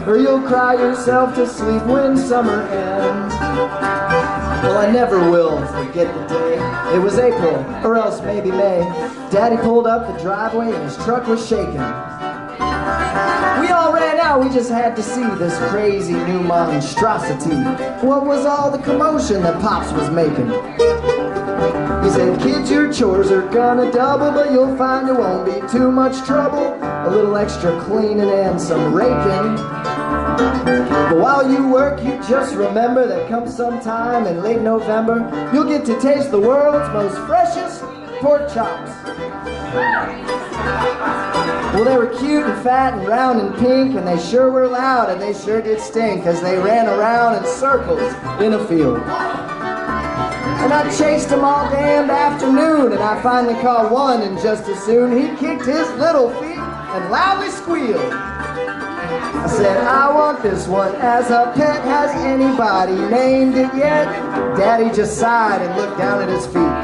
or you'll cry yourself to sleep when summer ends. Well, I never will forget the day. It was April, or else maybe May. Daddy pulled up the driveway and his truck was shaking. We all ran out, we just had to see this crazy new monstrosity. What was all the commotion that Pops was making? He said, kids, your chores are gonna double, but you'll find it won't be too much trouble. A little extra cleaning and some raking. But while you work, you just remember that come sometime in late November, you'll get to taste the world's most freshest pork chops. Well, they were cute and fat and round and pink, and they sure were loud, and they sure did stink as they ran around in circles in a field. And I chased them all damned afternoon, and I finally caught one, and just as soon he kicked his little feet and loudly squealed. I said, I want this one as a pet. Has anybody named it yet? Daddy just sighed and looked down at his feet.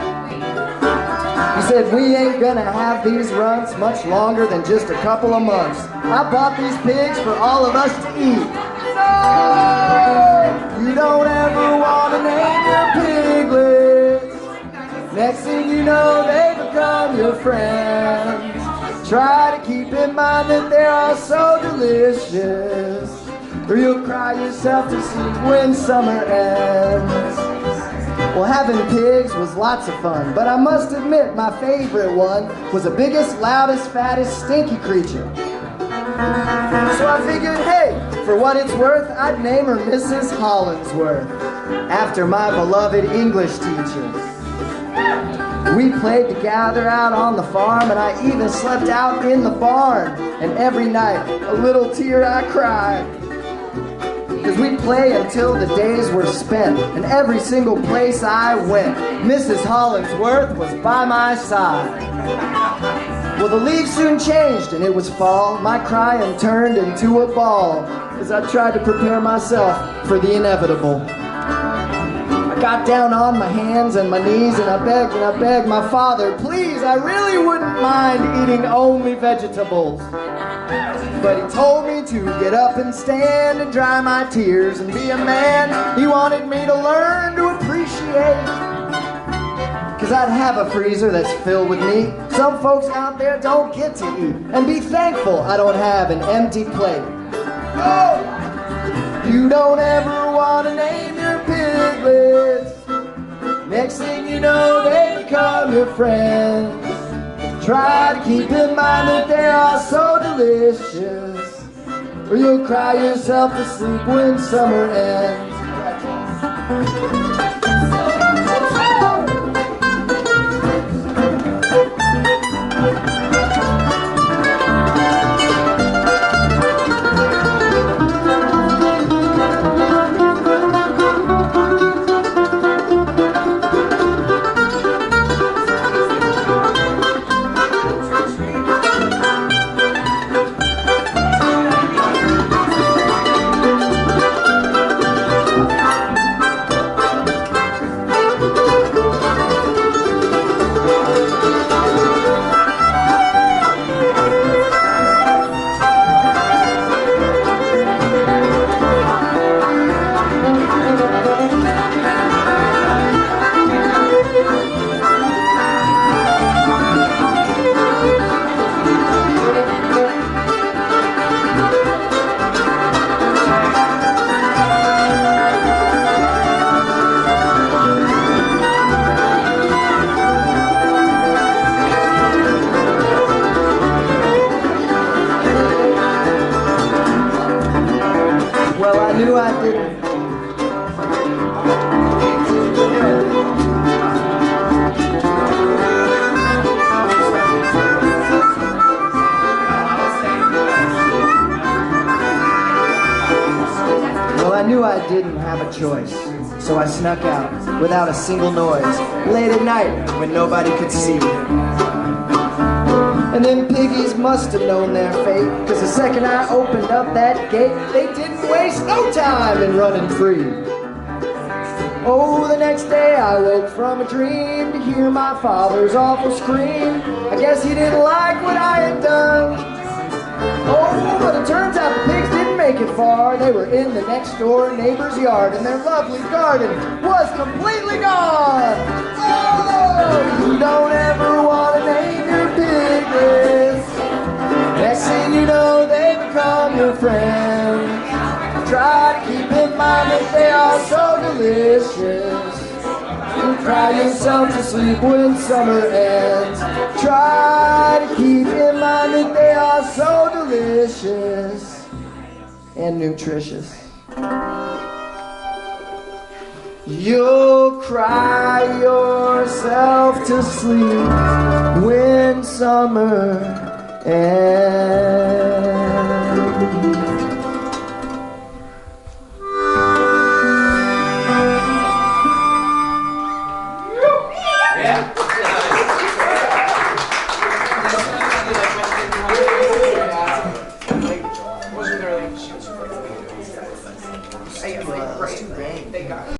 He said, we ain't gonna have these runts much longer than just a couple of months. I bought these pigs for all of us to eat. No! You don't ever want to name your piglets. Next thing you know, they become your friends. Try to keep in mind that they're all so delicious, or you'll cry yourself to sleep when summer ends. Well, having pigs was lots of fun, but I must admit my favorite one was the biggest, loudest, fattest, stinky creature. So I figured, hey, for what it's worth, I'd name her Mrs. Hollingsworth, after my beloved English teacher. We played together out on the farm, and I even slept out in the barn. And every night, a little tear I cried. Because we'd play until the days were spent, and every single place I went, Mrs. Hollingsworth was by my side. Well, the leaves soon changed, and it was fall. My crying turned into a bawl as I tried to prepare myself for the inevitable. I got down on my hands and my knees, and I begged my father, please, I really wouldn't mind eating only vegetables. But he told me to get up and stand and dry my tears and be a man. He wanted me to learn to appreciate, 'cause I'd have a freezer that's filled with meat some folks out there don't get to eat, and be thankful I don't have an empty plate. Oh! You don't ever want to name your piglets. Next thing you know, they become your friends. Try to keep in mind that they are so delicious, or you'll cry yourself to sleep when summer ends. I didn't have a choice, so I snuck out without a single noise, late at night when nobody could see. And them piggies must have known their fate, 'cause the second I opened up that gate, they didn't waste no time in running free. Oh, the next day I woke from a dream to hear my father's awful scream. I guess he didn't like what I had done. Oh, but it turns out the pigs didn't make it far, they were in the next door neighbor's yard, and their lovely garden was completely gone. Oh, you don't ever want to name your piglets. Next thing you know, they become your friends. Try to keep in mind that they are so delicious. You cry yourself to sleep when summer ends. Try to keep in mind that they are so delicious and nutritious. You'll cry yourself to sleep when summer ends.